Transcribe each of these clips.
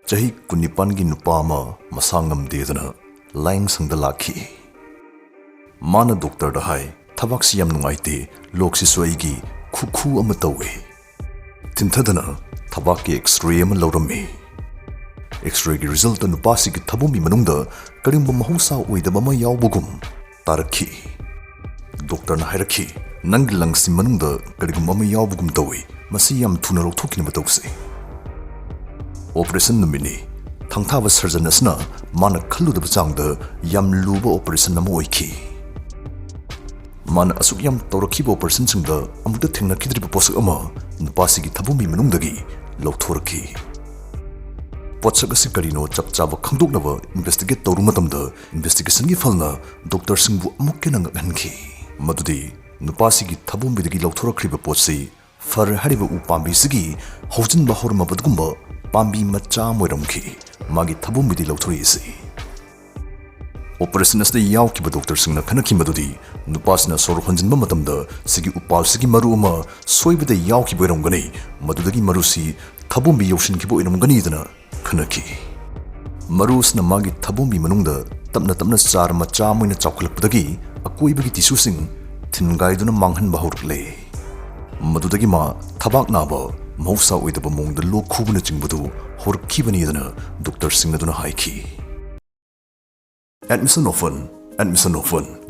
Chahi kunipangi nupama masangamdedana langsangda lakhi. Mana doctorda hai thabak siyam nungaite loksi soigi khukhu ama tawe. Tinthadana thabak ki x-ray ama laurami. X-ray ki result nupasi ki thabumi manungda karimba mahusa oidaba ma yawbugum tarakhi. Doctor na Hairarakhi nang langsi manungda karigum ama yawbugum tawe masi yam thuna rokthokina batawse. Operation numini thangthaba surgeon asna mana khalludaba changda yam luba operation nama oikhi. Mana asuk yam tawrakhiba operation singda amuta thengnakidriba posak ama nupasi ki thabumi manungdagi lawthorakhi. Potsak asi karino chapchaba khangdoknaba investigate tawru matamda investigation gi falna doctor singbu amukke nang ngakhankhi. Madudi nupasi ki thabumidagi lawthorakhiba potsi far hariba upambi sigi hojinba horma badgumba Pambi macha moiramki magi thabumidi lawthori isi. Operation asda yawkiba doctor singna khanakhi madudi nupasna sor honjinba matamda sigi upal sigi maru ama soibada yawkiba iramgani madudagi marusi thabumbi yoshinkiba iramgani dana khanakhi. Marusna magi thabumbi manungda tapna char macha moina chawkhalakpadagi akoibagi tissue sing thingaiduna manghanba hawrukle. Madudagi ma thabak naba Mausa oidaba mongda lo khubuna chingbadu horkhibani dana doctor singna duna haiki. Admission often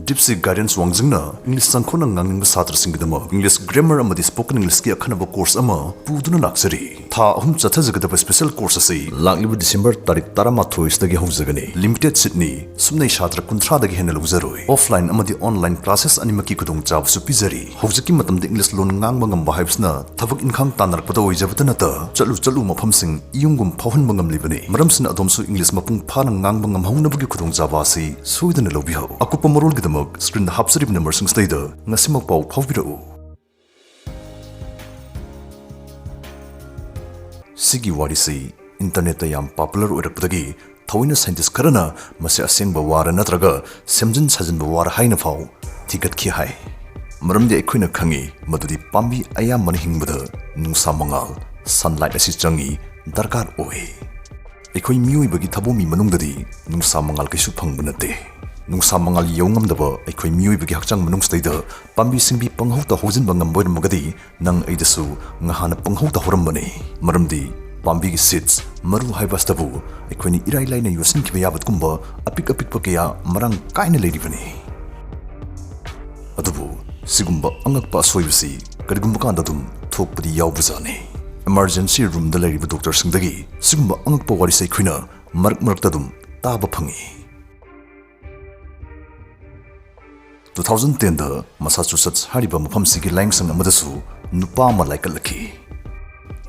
dipsy guidance wangjingna English sangkhona ngangning satra singdama English grammar amadi spoken English ki akhanaba course ama puduna naksari tha ahum chathajagadaba special course ase lakliba December tarik 13 dagi hawjagani limited Sydney sumnai satra 30 dagi hena lawjaroi offline amadi online classes animaki khudong chawsu pizari hawjaki matamda English lon ngangba ngamba haibsna thabak inkhang tanarkpada oijabata nata chalu mafam sing iyungum phawhanba ngamlibani maramsina adomsu English mapung phana ngangba ngamhaunabagi khudong chawa ase soidana lobi Akupa marul gidamak screen the hapsarib number sing stayda ngasimak pau phawbirau. Sigi warisi internet yam popular oirakpadagi Thouwoina scientist karana mase asengba wara natraga semjin sajinba wara haina phau thigatkhi hai. Maramdi aikhoina khangi madudi pambi ayamani hingbada nungsa mangal sunlight asi changi darkar oi. Aikhoi mioibagi thabumi manungdadi nungsa mangal kaisu phangba nate. Nungsa mangal yongamdaba aikhoi mioibagi hakchang manungstaida pambi singbi panghauta hojinba ngamboirmagadi nang aidasu ngahana panghauta horambani maramdi pambi gi seeds maru haibastabu aikhoini irai laina yosinkiba yabatkumba apik pakya marang kaina leiribani adubu sigumba angakpa soibasi karigumba kanda dum thokpadi yawbujani emergency room da leiriba doctor singdagi sigumba angakpa wari sai khoina marak dum taba phangi 2010 da Massachusetts hariba mafam sigi langsang amadasu nupa ma laikalakhi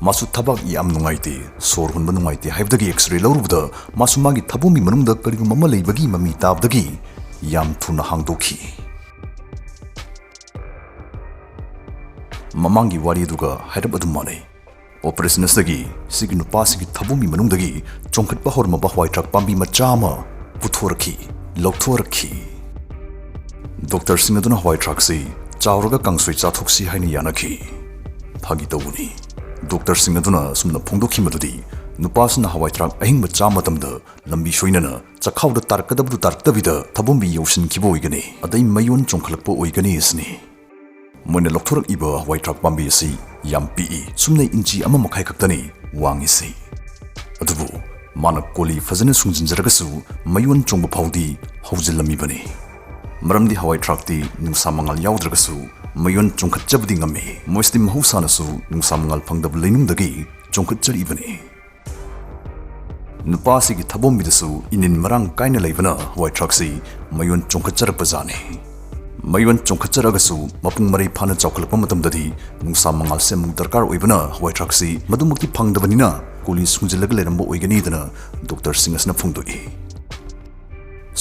masu thabak yam nungaite sor hunba nungaite haibdagi x-ray lawrubda masu magi thabumi manungda karigum mama leibagi mami tabdagi yam thuna hangdokhi mamangi wari duga hairab adum mane operation asdagi sigi nupa sigi thabumi manungdagi chongkhatpa horma ba white truck pambi machama puthoraki lawthoraki Doctor Singaduna white truck si chawraga kangsoi chathoksi haina yanakhi phagi tawuni Doctor Singaduna sumna phongdokhi madudi nupasna white truck ahingba chamatamda lambi soinana chakhawda tarkadabdu tarktabida thabumbi yosin kibo oigani adai mayon chongkhalakpa oigani isni moina loktorak iba white truck pambi si yam pi sumnai inchi ama makhai khaktani wangi si adubu mana koli fazana sungjinjaragasu mayon chongba phawdi hawjilami bani Maramdi hawai truck ti nungsa mangal yawdragasu mayon chongkhatjabdi ngami moisti mahusanasu nungsa mangal phangdab leinungdagi chongkhatjari ibani nupasi gi thabombidasu inin marang kaina leibana hawai truck si mayon chongkhatjarapajani mayon chongkhatjaragasu mapung marai phana chawkhalakpa matamdadi nungsa mangal semung darkar oibana hawai truck si madumaki phangdabanina koli sungjilaga leramba oigani dana doctor singasna phongdoi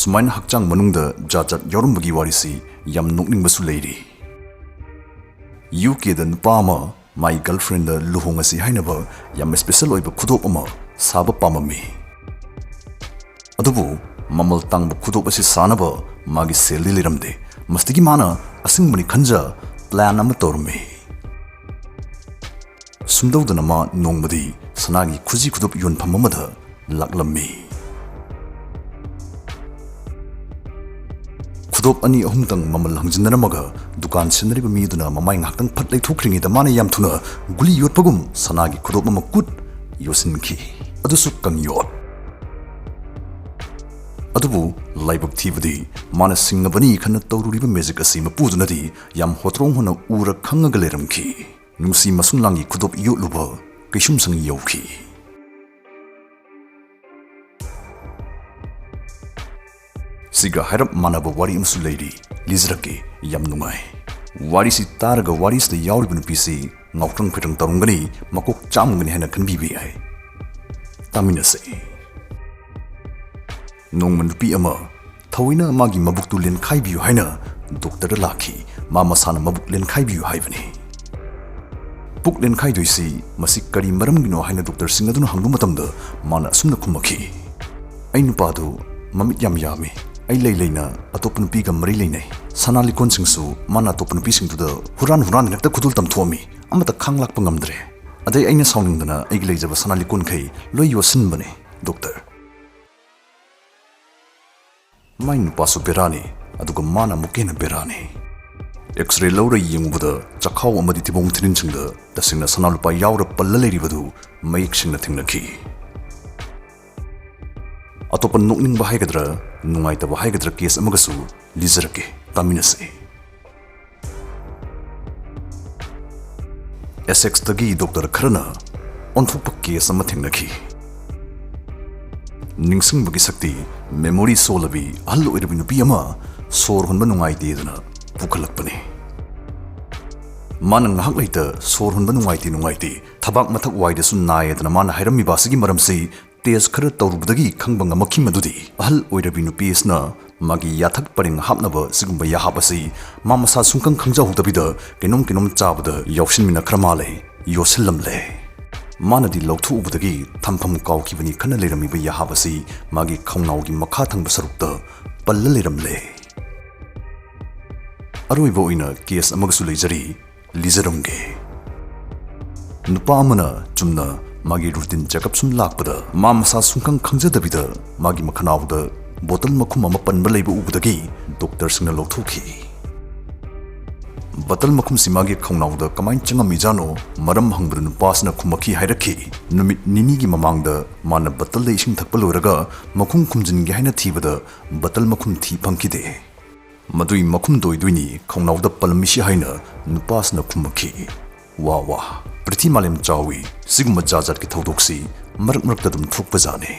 Sumain hakchang manungda jajat yorumbagi warisi yam nokningbasu leiri UK da nupama my girlfriend da luhongasi hainaba yam special oiba khudop ama saba pamami adubu mamal tangba khudop asi sanaba magi selli liramde mastigi mana asingmani khanja plan ama torme sumdawdana ma nongmadi sanagi khuji khudop yon phamamada laklammi. Khudop ani ahumtang mamal hangjinaramaga dukan sinariba miduna mamai ngaktang phat leithokringida mana yam thuna guli yotpagum sanagi khudop ama kut yosinki adusu kangyot. Adubu laibak thibadi mana singabani khana tawruriba magic asi mapudunadi yam hotrong hona ura khangaga leramki nungsi masunglangi khudop yotluba kaisum sang yauki. Siga hairap manaba wari amsu leiri lizraki yam nungai. Wari si taraga wari sida yauriba nupisi ngaukrang phirang tarungani makok chamungani hena kanbibi ai. Taminase. Nongman nupi ama Thouwoina magi Mabuk Lenkhaibiyu haina Doctorda Lakhi masana Mabuk Lenkhaibiyu haibani. Puk Lenkhaidoisi masi kari maramgino haina doctor singaduna hangbu matamda mana asumna khumaki. Ai nupadu mamit yam yami. Ai leina atop nupi ga mari leinai. Sana likon singsu mana atop nupi singduda huran ngakta khudul tam thuami amata khanglak pangamdre. Adai aina sauningdana ai leijaba sana likon khai loi yosin bane doctor. Mai nupasu berani aduga mana mukena berani. X-ray laura yengubada chakhaw amadi tibong thinin chingda tasingna sana lupa yaura palla leiribadu mayik singna thingnaki. Atopan nokning ba haigadra nungai taba haigadra case amagasu lizarake taminase. Essex tagi doctor kharana onthokpa case ama thingnaki. Ningsing bagi sakti memory solabi ahal oirabi nupi ama sor honba nungai dedana pukhalakpani. Mana ngahak leita sor honba nungai ti thabak mathak waida su naayadana mana hairami basigi maramsi tes khara tawrubdagi khangba ngamakhi madudi ahal oirabi nupi isna magi yathak paring hapnaba sigumba yahabasi mamasa sungkang khangja hudabida kenom chabada yaushinmina kramale yosillamle. Manadi lautu ubudagi thampam kaukibani khana leramiba yahabasi magi khawnaugi makha thangba sarukta palla leramle. Aroiba oina case amagasu leijari lizaramge. Nupa amana chumna magi routine checkup sum lakpada mamasa sungkang khangjadabida magi makhanawda bottle makhum ama panba leiba ubudagi doctor singna lauthoki. Bottle makhum simagi khawnawda kamain changami jano maram hangbru nupasna khumaki hairakhi numit nini gi mamangda mana bottle le ising thakpa loiraga makhum khumjingi haina thibada bottle makhum thi phangkide. Madui makhum doiduini khawnawda palmisi haina nupasna khumaki. Wa Priti malem chawi sigma jajat ki thodok si marak dum thukpa jane.